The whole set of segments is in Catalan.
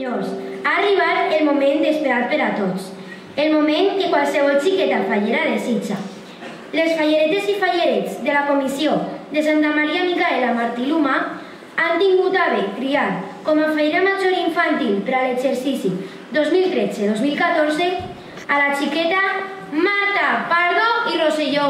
Senyors, ha arribat el moment esperat per a tots, el moment que qualsevol xiqueta fallera desitja. Les falleretes i fallerets de la Comissió de Santa Maria Micaela Martí Luma han tingut a bé triar com a fallera major infantil per a l'exercici 2013-2014 a la xiqueta Marta Pardo i Rosselló.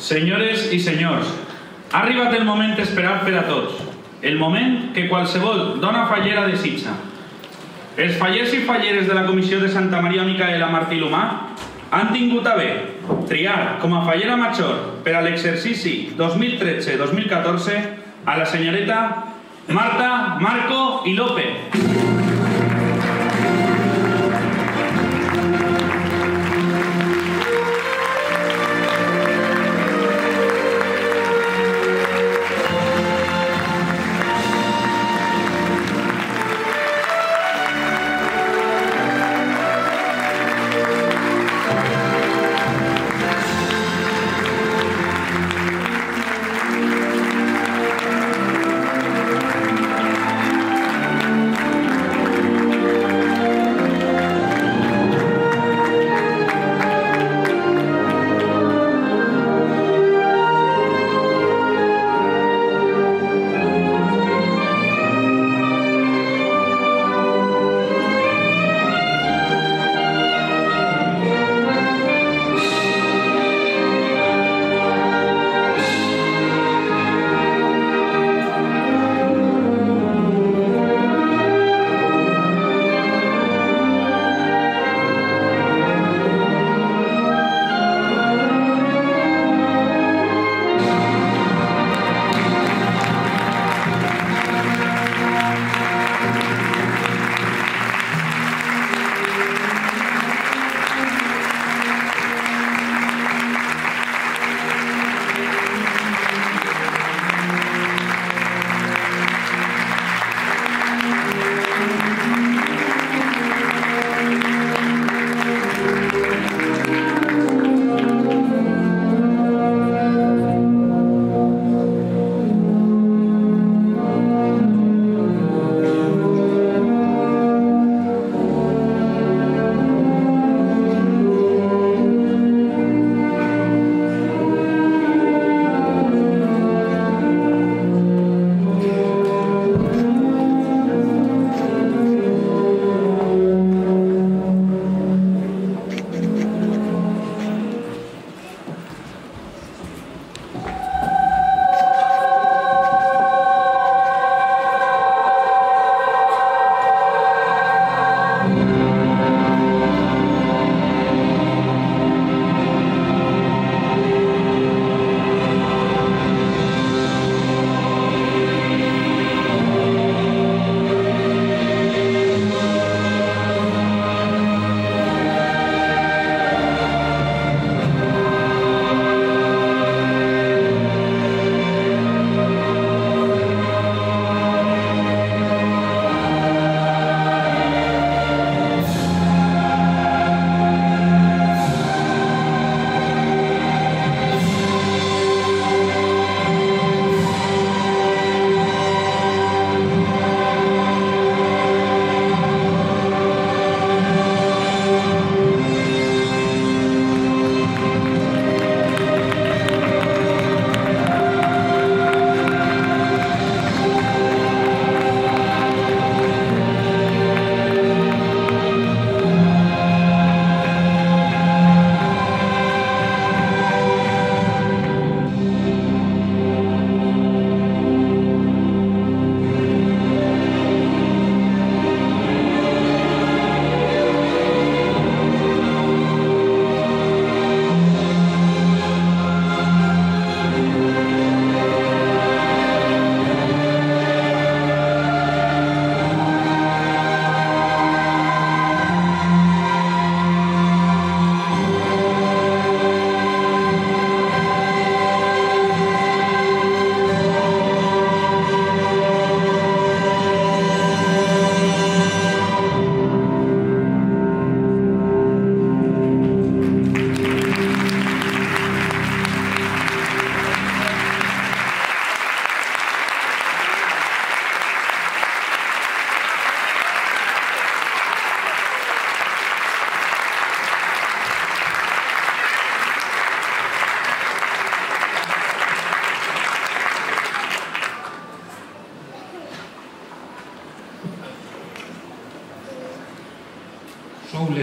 Senyores i senyors, ha arribat el moment esperat per a tots, el moment que qualsevol dona fallera desitja. Els fallers i falleres de la Comissió de Santa Maria Micaela Martí Luma han tingut a bé triar com a fallera major per a l'exercici 2013-2014 a la senyoreta Marta, Marco i López.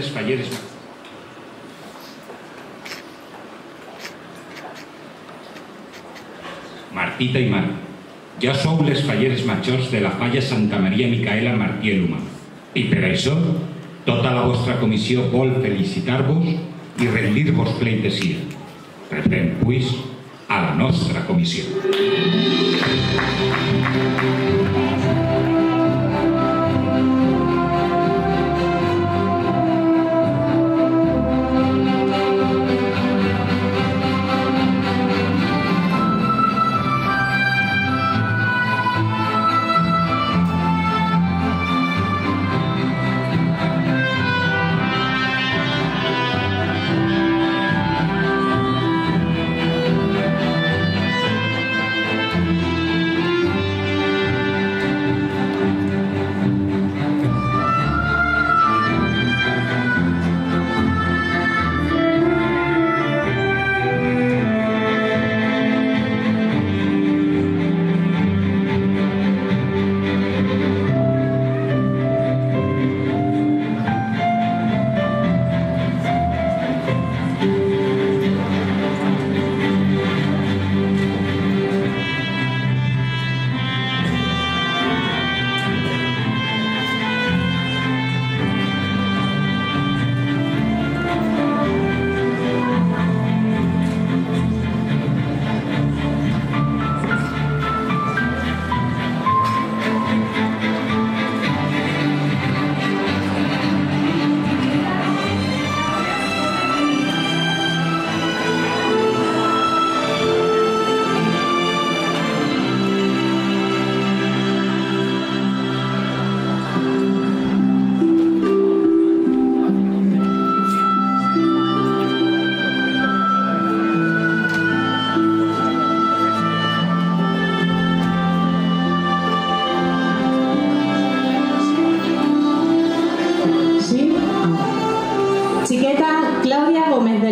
les falleres. Martita i Marc, ja sou les falleres majors de la falla Santa Maria Micaela Martí i Luma. I per això, tota la vostra comissió vol felicitar-vos i rendir-vos pleitesía. Rebrem, pues, a la nostra comissió.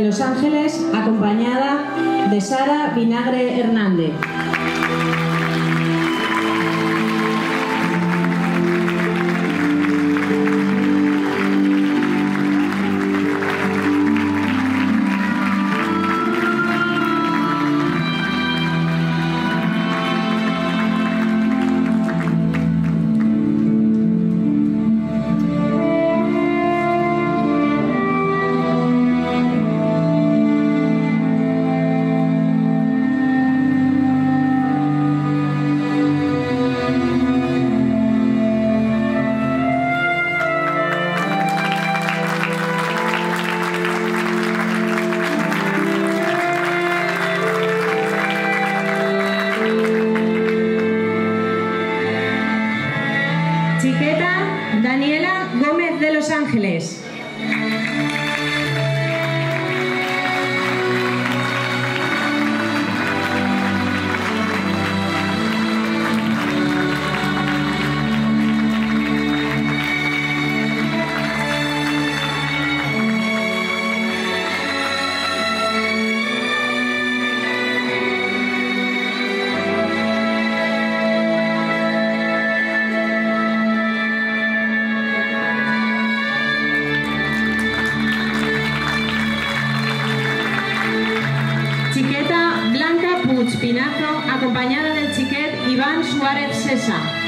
Los Ángeles, acompañada de Sara Vinagre Hernández. Ángeles. Pinazo, acompañada del xiquet Iván Suárez Sesa.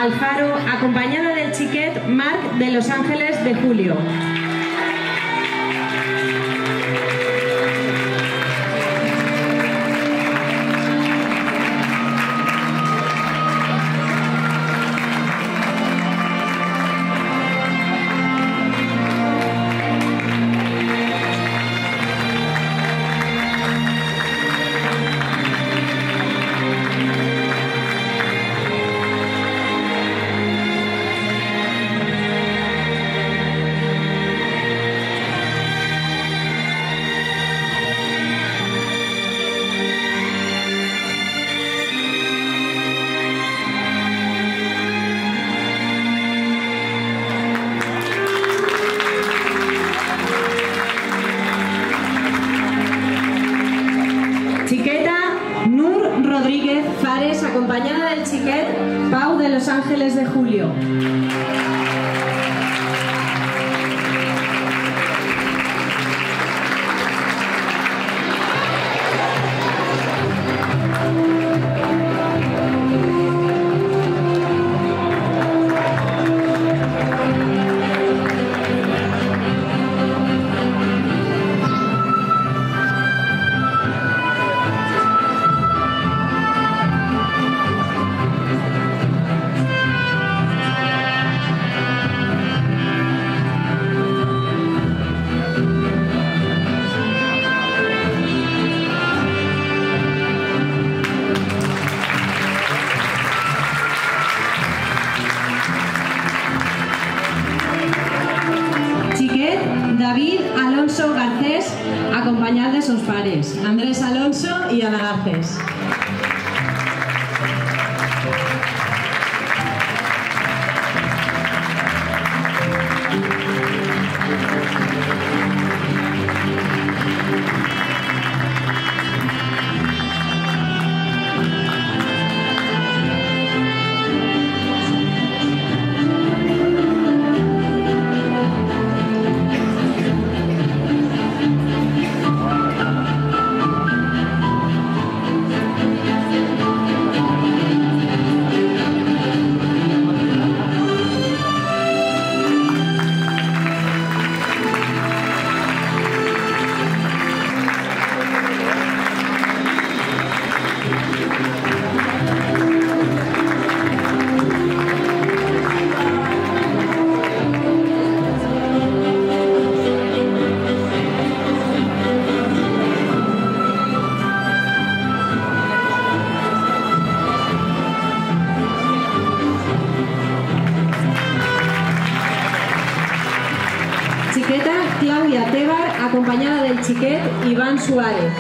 Alfaro, acompañada del xiquet Marc de Los Ángeles de Julio. Rodríguez Fares, acompañada del xiquet Pau de Los Ángeles de Julio. David Alonso Garcés, acompañado de sus pares, Andrés Alonso y Ana Garcés. Claudia Tebar, acompañada del xiquet Iván Suárez.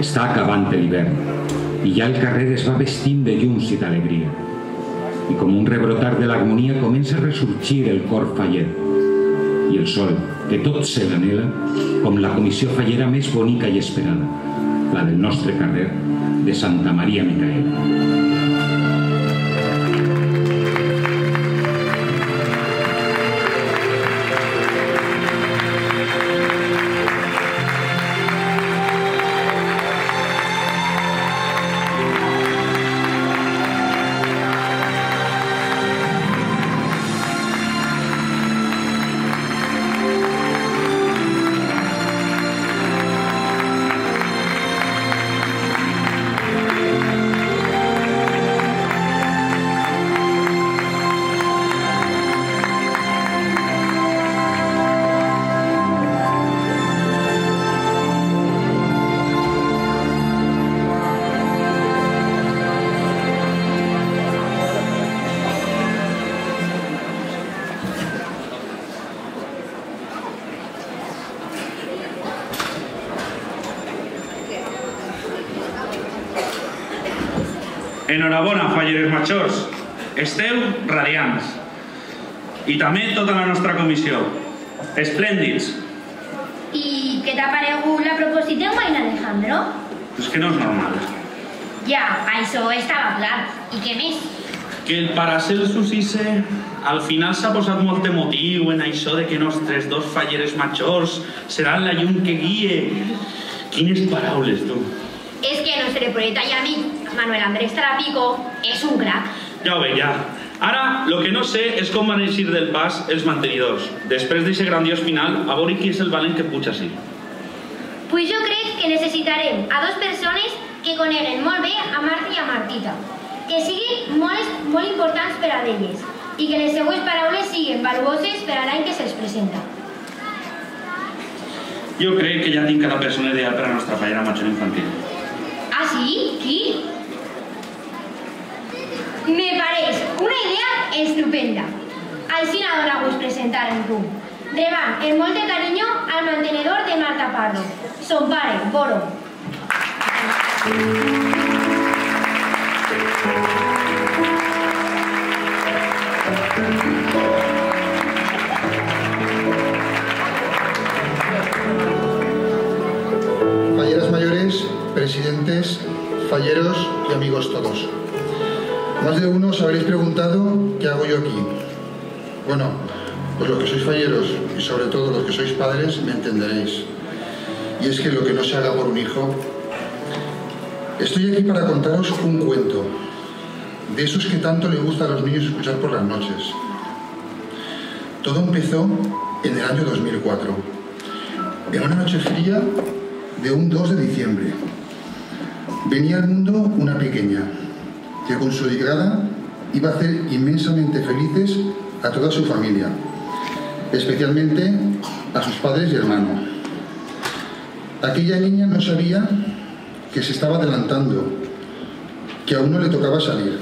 Està acabant l'hivern i ja el carrer es va vestint de llums i d'alegria. I com un rebrotar de l'harmonia comença a ressorgir el cor faller. I el sol, que tot se l'anhela, com la comissió fallera més bonica i esperada, la del nostre carrer de Santa Maria Micaela. Enhorabona, falleres majors. Esteu radiants. I també tota la nostra comissió. Esplèndids. I què t'ha paregut la proposició, Main Alejandro? És que no és normal. Ja, això estava clar. I què més? Que el Paracelsus Isse al final s'ha posat molt emotiu en això de que nostres dos falleres majors seran la llum que guie. Quines paraules, tu. És que nostre poeta i amic, Manuel Andrés Tarapico, és un crac. Ja ho veig, ja. Ara, lo que no sé és com van eixir del pas els mantenidors. Després d'aquest grandiós final, a veure qui és el valent que puja així. Pues jo crec que necessitarem a dos persones que coneguen molt bé a Marta i a Martita, que siguin molt importants per a elles i que les seues paraules siguin valuoses per a l'any que se'ls presenta. Jo crec que ja tinc cada persona ideal per a la nostra fallera major infantil. Ah, sí? Qui? Me pareix una idea estupenda. Així dona gust presentar en tu. Rebant amb molt de carinyo al mantenedor de Marta Pardo, son pare, Boro. Falleras mayores, presidentes, falleros y amigos todos. Más de uno os habréis preguntado qué hago yo aquí. Bueno, pues los que sois falleros y sobre todo los que sois padres me entenderéis. Y es que lo que no se haga por un hijo. Estoy aquí para contaros un cuento, de esos que tanto le gusta a los niños escuchar por las noches. Todo empezó en el año 2004, en una noche fría de un 2 de diciembre. Venía al mundo una pequeña, que con su llegada iba a hacer inmensamente felices a toda su familia, especialmente a sus padres y hermanos. Aquella niña no sabía que se estaba adelantando, que aún no le tocaba salir,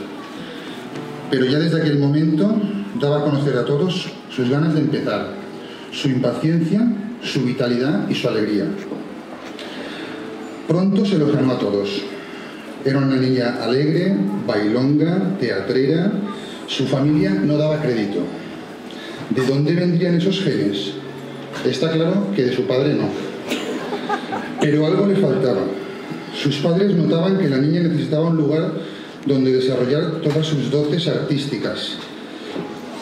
pero ya desde aquel momento daba a conocer a todos sus ganas de empezar, su impaciencia, su vitalidad y su alegría. Pronto se los ganó a todos. Era una niña alegre, bailonga, teatrera. Su familia no daba crédito. ¿De dónde vendrían esos genes? Está claro que de su padre no. Pero algo le faltaba. Sus padres notaban que la niña necesitaba un lugar donde desarrollar todas sus dotes artísticas,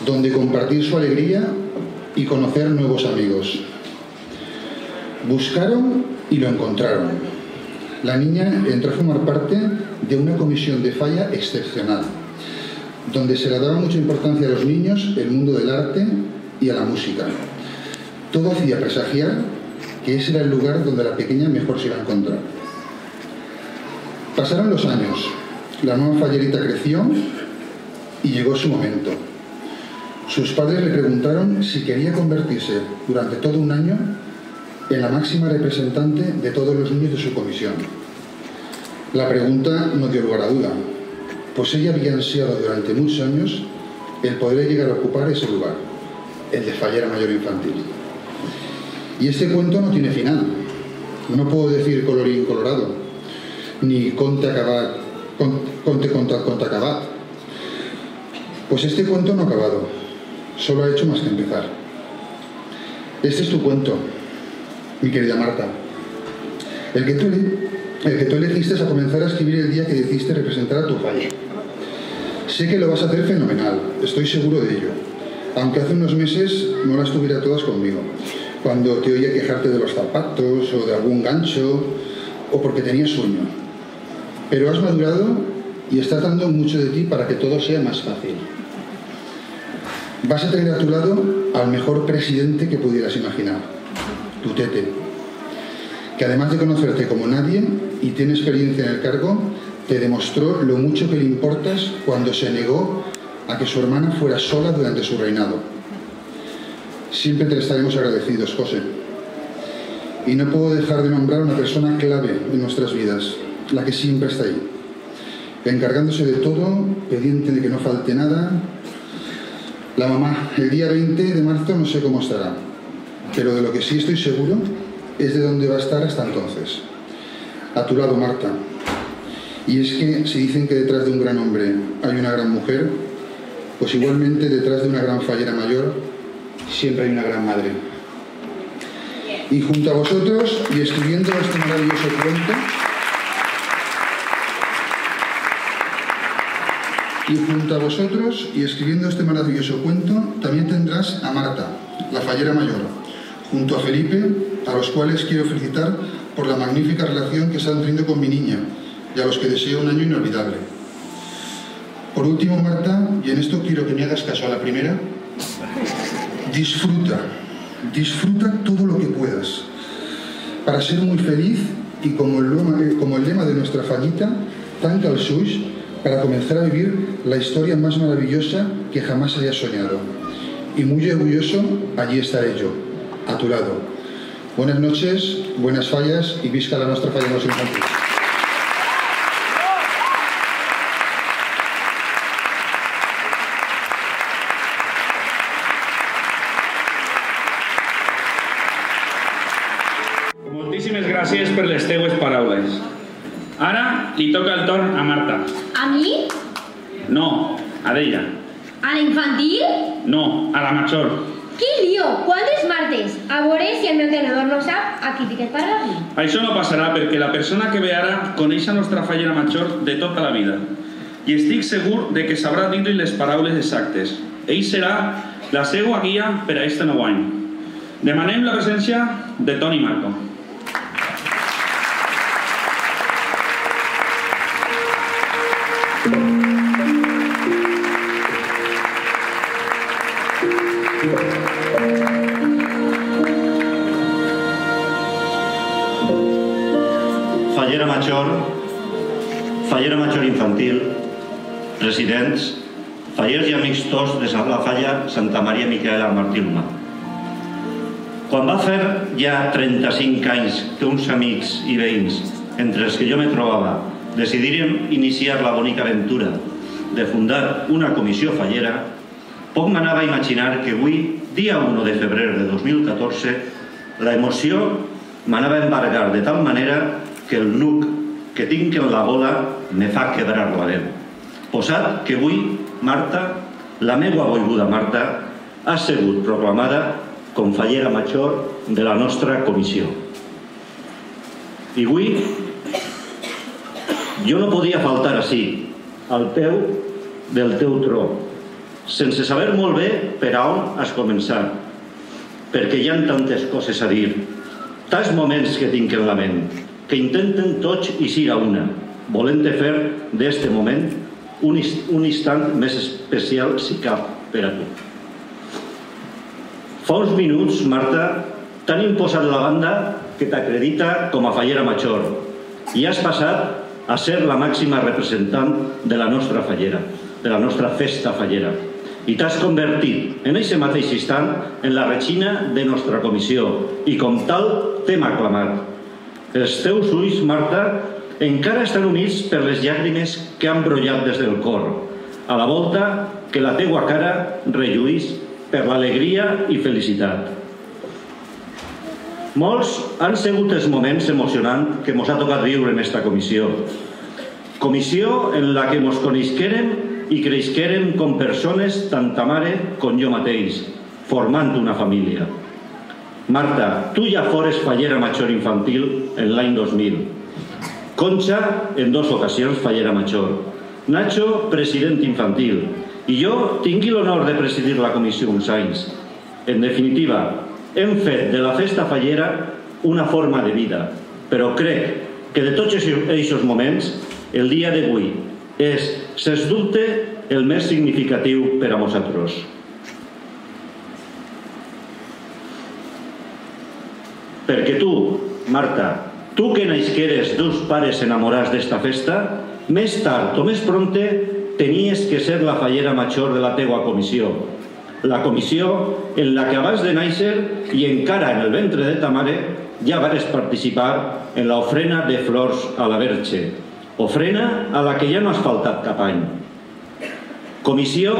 donde compartir su alegría y conocer nuevos amigos. Buscaron y lo encontraron. La niña entró a formar parte de una comisión de falla excepcional, donde se le daba mucha importancia a los niños, el mundo del arte y a la música. Todo hacía presagiar que ese era el lugar donde la pequeña mejor se iba a encontrar. Pasaron los años, la nueva fallerita creció y llegó su momento. Sus padres le preguntaron si quería convertirse durante todo un año en la máxima representante de todos los niños de su comisión. La pregunta no dio lugar a duda, pues ella había ansiado durante muchos años el poder llegar a ocupar ese lugar, el de fallera mayor infantil. Y este cuento no tiene final. No puedo decir colorín colorado, ni conte acabat. Pues este cuento no ha acabado, solo ha hecho más que empezar. Este es tu cuento, mi querida Marta. El que tú elegiste a comenzar a escribir el día que decidiste representar a tu falla. Sé que lo vas a hacer fenomenal, estoy seguro de ello. Aunque hace unos meses no las tuviera todas conmigo, cuando te oía quejarte de los zapatos o de algún gancho o porque tenías sueño. Pero has madurado y estás dando mucho de ti para que todo sea más fácil. Vas a tener a tu lado al mejor presidente que pudieras imaginar, tu tete, que además de conocerte como nadie y tiene experiencia en el cargo, te demostró lo mucho que le importas cuando se negó a que su hermana fuera sola durante su reinado. Siempre te estaremos agradecidos, José. Y no puedo dejar de nombrar a una persona clave en nuestras vidas, la que siempre está ahí, encargándose de todo, pendiente de que no falte nada. La mamá, el día 20 de marzo no sé cómo estará, pero de lo que sí estoy seguro es de dónde va a estar hasta entonces. A tu lado, Marta. Y es que si dicen que detrás de un gran hombre hay una gran mujer, pues igualmente detrás de una gran fallera mayor siempre hay una gran madre. Y junto a vosotros, y escribiendo este maravilloso cuento, también tendrás a Marta, la fallera mayor, junto a Felipe, a los cuales quiero felicitar por la magnífica relación que están teniendo con mi niña y a los que deseo un año inolvidable. Por último, Marta, y en esto quiero que me hagas caso a la primera, disfruta todo lo que puedas para ser muy feliz y como el lema de nuestra fallita, tanca el suix, para comenzar a vivir la historia más maravillosa que jamás hayas soñado. Y muy orgulloso, allí estaré yo, a tu lado. Buenas noches, buenas fallas y visca la nostra falla más infantil. Moltíssimes gràcies per les teues paraules. Ara li toca el torn a Marta. A mi? No, a d'ella. A la infantil? No, a la major. Quin lío! Quantes martes? A veure si el meu tenedor no sap a qui té que parlar-li. Això no passarà perquè la persona que ve ara coneix la nostra fallera major de tota la vida. I estic segur de que sabrà dir-li les paraules exactes. Ell serà la seva guia per a este nou any. Demanem la presència de Toni Marco. Fallera major infantil, residents, fallers i amics tots de la falla Santa Maria Micaela Martí Luma. Quan va fer ja 35 anys que uns amics i veïns, entre els que jo me trobava, decidiren iniciar la bonica aventura de fundar una comissió fallera, poc m'anava a imaginar que avui, dia 1 de febrer de 2014, la emoció m'anava a embargar de tal manera que el nuc que tinc en la gola me fa quebrar la veu. Posat que avui, Marta, la meva boibuda Marta, ha sigut proclamada com fallera major de la nostra comissió. I avui jo no podia faltar ací, al peu del teu tro, sense saber molt bé per a on has començar, perquè hi ha tantes coses a dir, tants moments que tinc en la ment, que intenten tots eixir a una, volent-te fer d'este moment un instant més especial, si cap, per a tu. Fa uns minuts, Marta, t'han imposat la banda que t'acredita com a fallera major i has passat a ser la màxima representant de la nostra fallera. de la nostra festa fallera i t'has convertit en aquest mateix instant en la regina de nostra comissió i com tal t'hem aclamat. Els teus ulls, Marta, encara estan units per les llàgrimes que han brollat des del cor, a la volta que la teua cara relluís per l'alegria i felicitat. Molts han sigut els moments emocionants que mos ha tocat viure en esta comissió. Comissió en la que mos coneixerem i creixerem com persones, tant ta mare com jo mateix, formant una família. Marta, tu ja fores fallera major infantil en l'any 2000. Concha, en 2 ocasions fallera major. Nacho, president infantil. I jo tingui l'honor de presidir la comissió uns anys. En definitiva, hem fet de la festa fallera una forma de vida, però crec que de tots aquests moments, el dia d'avui és, sens dubte, el més significatiu per a nosaltres. Perquè tu, Marta, tu que naixeres d'uns pares enamorats d'esta festa, més tard o més prompte tenies que ser la fallera major de la teua comissió. La comissió en la que abans de néixer i encara en el ventre de ta mare ja vares participar en l'ofrena de flors a la Verge, ofrena a la que ja no has faltat cap any. Comissió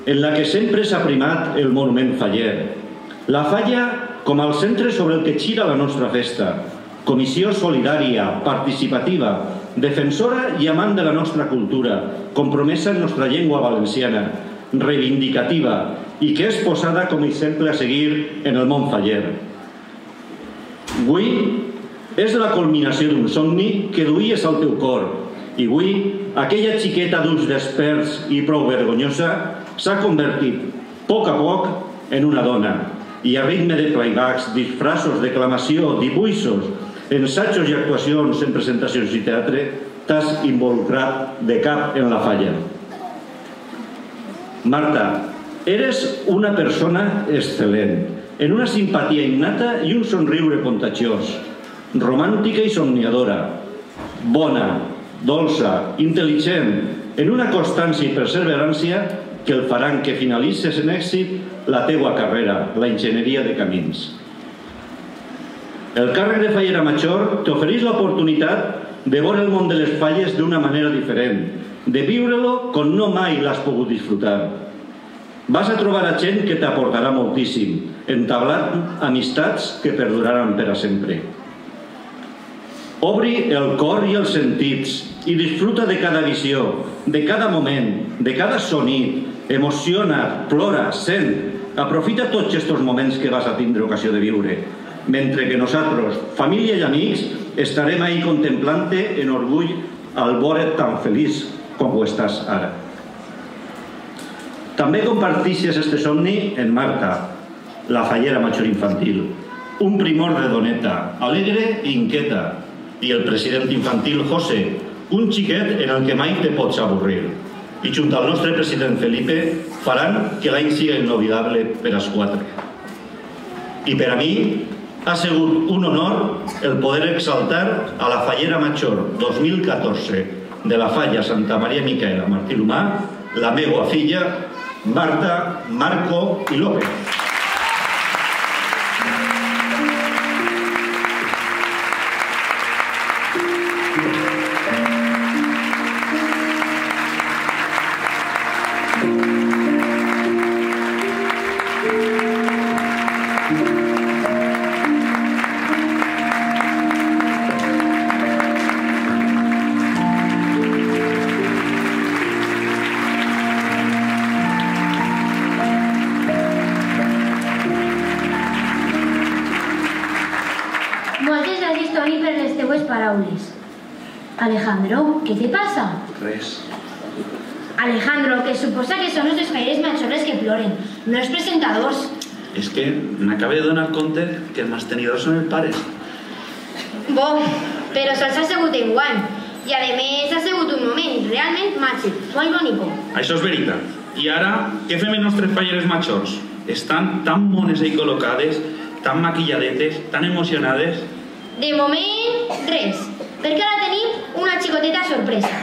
en la que sempre s'ha primat el monument faller. La falla com al centre sobre el que gira la nostra festa. Comissió solidària, participativa, defensora i amant de la nostra cultura, compromesa en nostra llengua valenciana, reivindicativa i que és posada com a exemple a seguir en el món faller. Avui és la culminació d'un somni que duies al teu cor i avui aquella xiqueta d'ulls desperts i prou vergonyosa s'ha convertit, a poc, en una dona i a ritme de playbacks, disfraços, declamació, dibuixos, ensajos i actuacions en presentacions i teatre, t'has involucrat de cap en la falla. Marta, eres una persona excel·lent, en una simpatia innata i un somriure contagiós, romàntica i somniadora, bona, dolça, intel·ligent, en una constància i perseverància que el faran que finalitzes en èxit la teua carrera, la enginyeria de camins. El càrrec de fallera major t'ofereix l'oportunitat de veure el món de les falles d'una manera diferent, de viure-lo com no mai l'has pogut disfrutar. Vas a trobar a gent que t'aportarà moltíssim, entablant amistats que perduraran per a sempre. Obri el cor i els sentits i disfruta de cada visió, de cada moment, de cada sonit. Emociona, plora, sent. Aprofita tots aquests moments que vas a tindre ocasió de viure, mentre que nosaltres, família i amics, estarem ahí contemplant-te en orgull al veure't tan feliç com ho estàs ara. També compartixes este somni en Marta, la fallera major infantil, un primor de doneta, alegre i inquieta, i el president infantil José, un xiquet en el que mai te pots avorrir. I junt al nostre president Felipe faran que l'any siga inolvidable per als 4. I per a mi ha sigut un honor el poder exaltar a la fallera major 2014 de la falla Santa Maria Micaela Martí l'Humà, la meua filla Marta, Marco i López. Alejandro, ¿qué te pasa? Res. Alejandro, que suposa que són els falleres majors que ploren, no els presentadors. És que m'acabo de donar compte que els mantenidors són els pares. Bo, però sols ha sigut enguany. I a més ha sigut un moment realment màgic, molt bonic. Això és veritat. I ara, què fem els nostres falleres majors? Estan tan mones i col·locades, tan maquilladetes, tan emocionades. De moment, res. Perquè ara tenim una xicoteta sorpresa.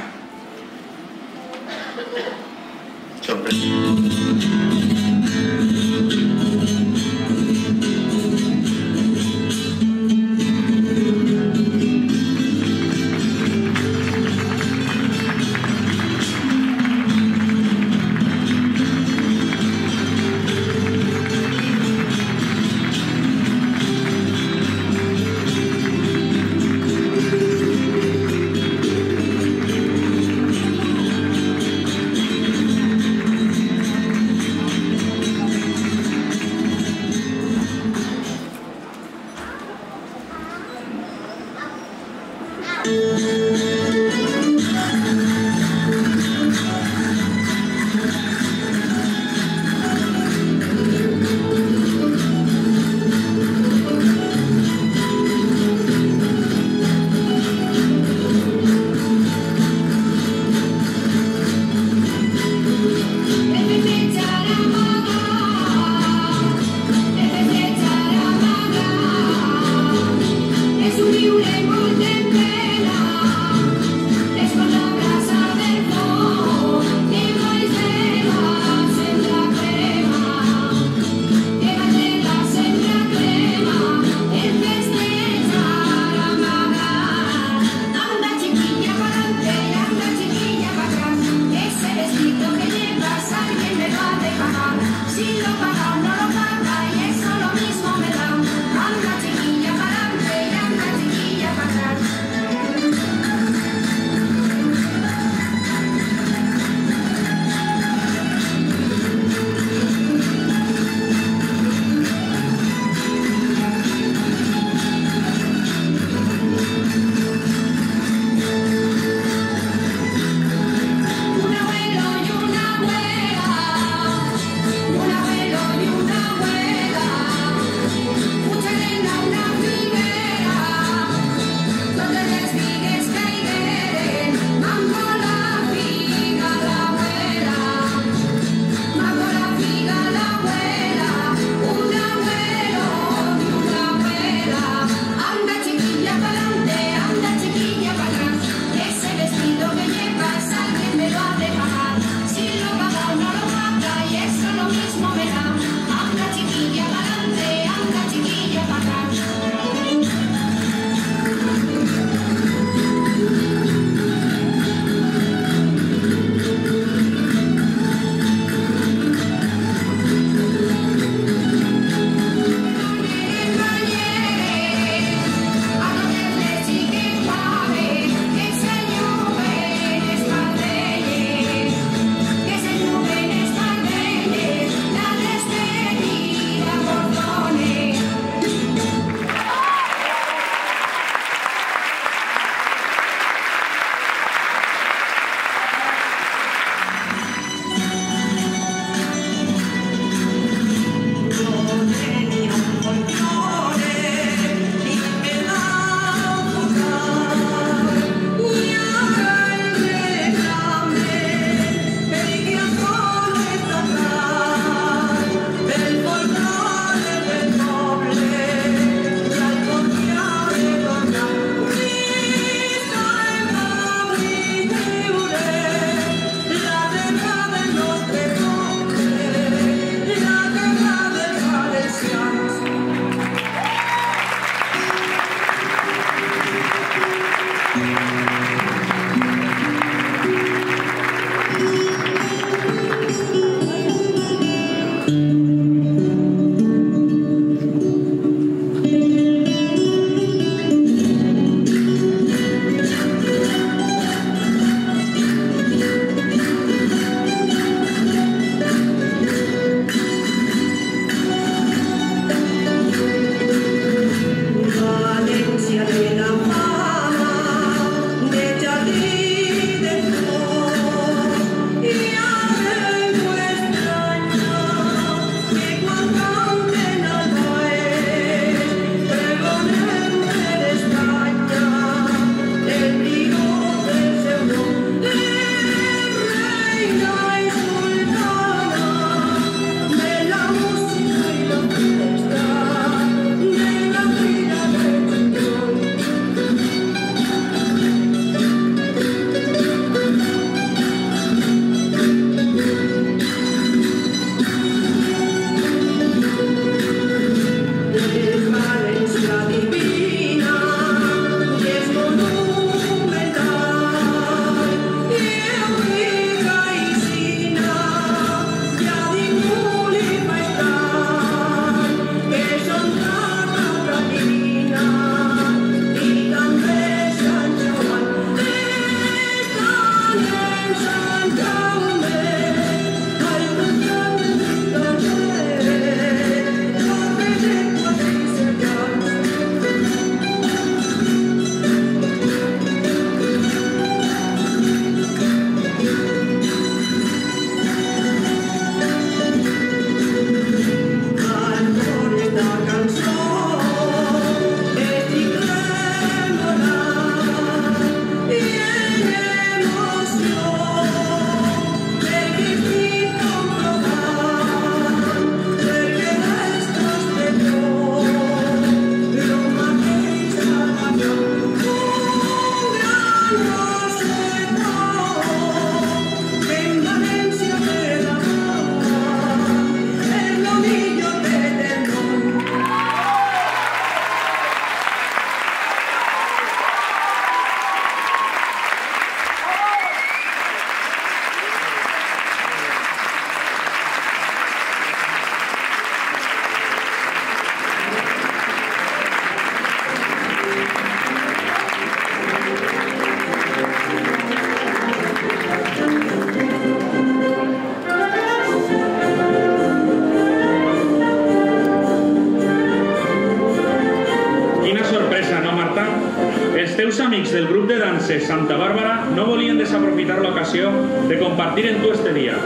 desaprofitar l'ocasió de compartir en tu este dia.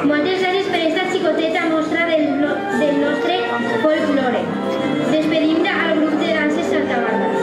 Moltes gràcies per esta xicoteta mostra del nostre folklore. Despedim al grup de danses Santa Bàrbara.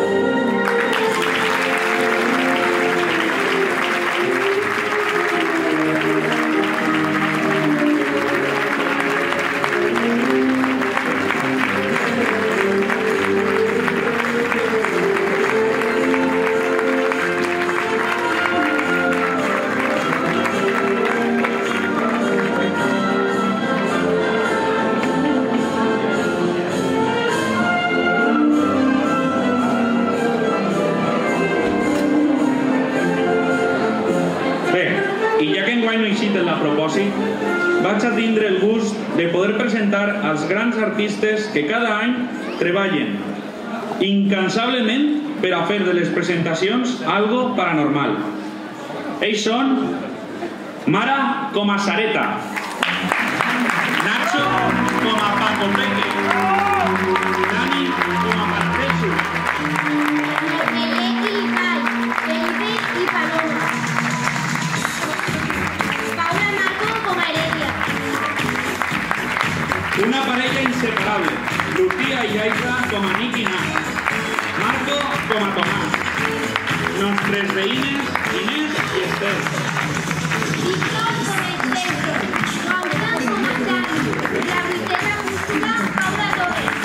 Vaig a tindre el gust de poder presentar als grans artistes que cada any treballen incansablement per a fer de les presentacions algo paranormal. Ells són Mara com a Sareta, Nacho com a Paco Peque, Dani com a Marcesu, Elec i Pai, Felipe i Paloma, Paula Marco com a Heredia. una parella inseparable, Lucía i Aika com a Nick i Nat, Marco com a Tomàs, nostres veïnes Inés i Esther, Víctor com a Spencer, Gauta com a Dani, la Ruteta Música Paula Torres.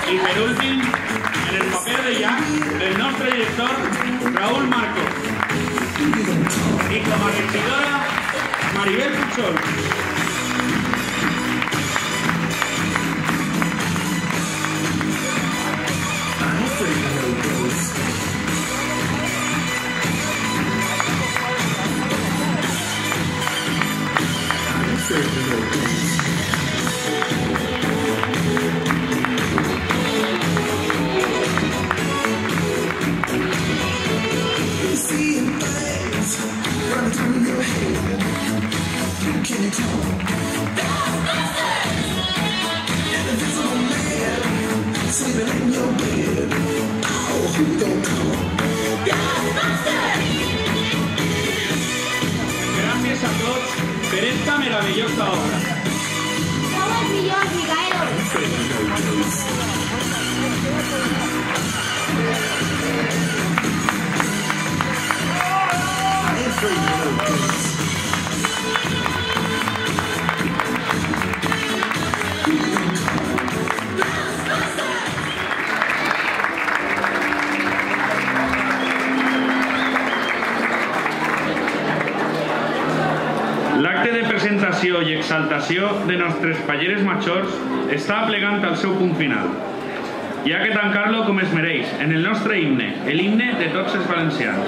i per últim, en el paper de Jack, el nostre director Raúl Marcos, i com a regidora Maribel Puchol. Gràcies a tots per esta meravellosa obra. Sou els millors, Micael. L'acte de presentació i exaltació de nostres falleres majors està aplegant al seu punt final. Hi ha que tancar-lo com es mereix, en el nostre himne, l'himne de tots els valencians.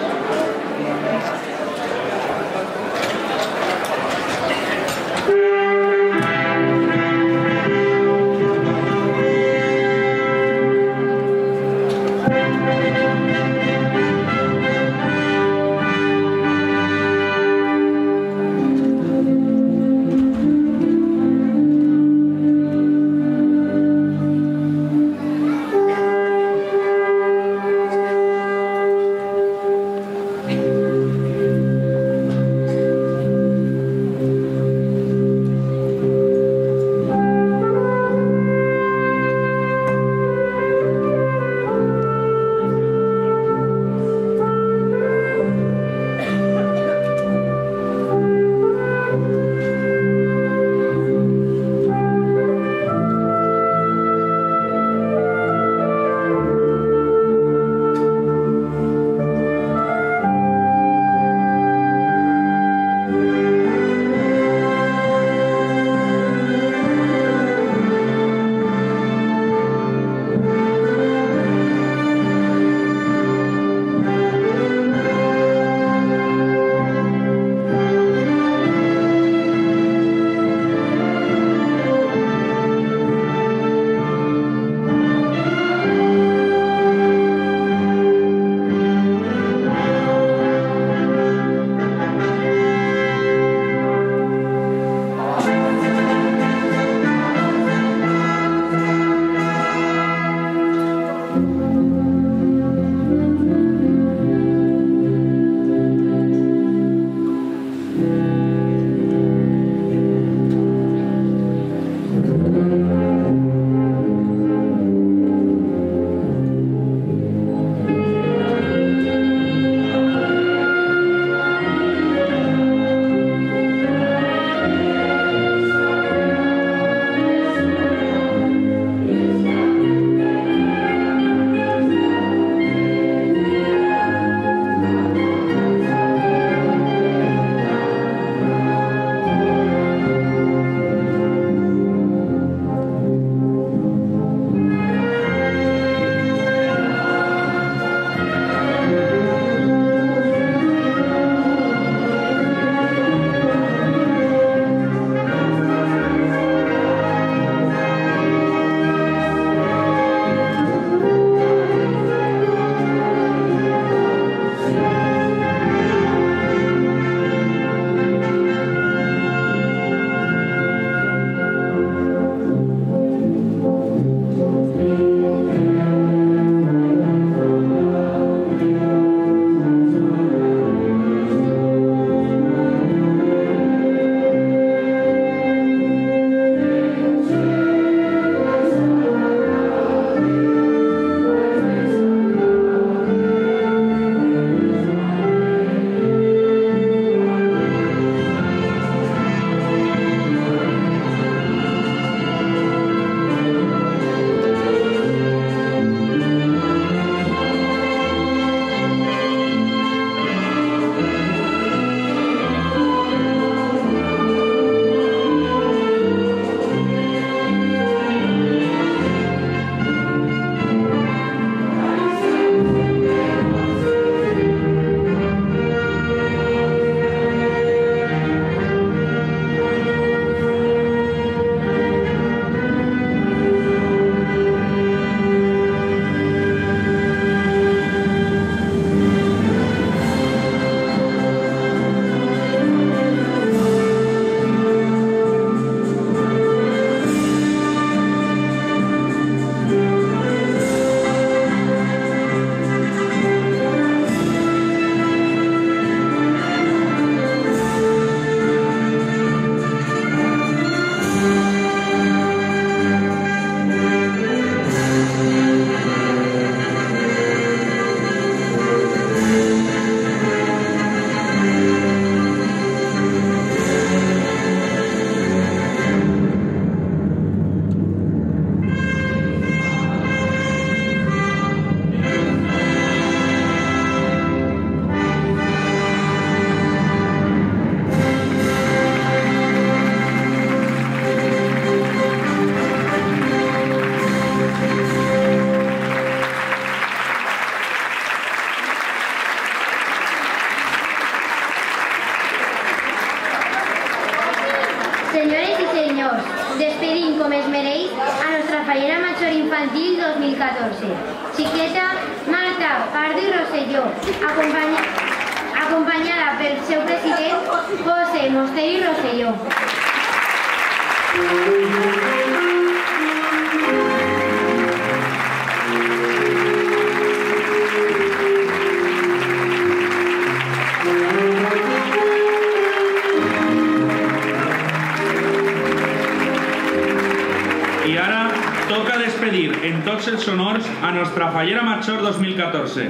Despedim com es mereix a nostra fallera major infantil 2014. Xiqueta Marta Pardo i Rosselló, acompanyada pel seu president José Moster i Rosselló. I ara toca despedir en tots els honors a nostra fallera major 2014,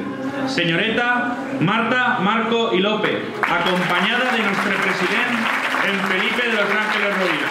senyoreta Marta, Marco y López, acompanyada de nostre president en Felipe de los Ángeles Rovira.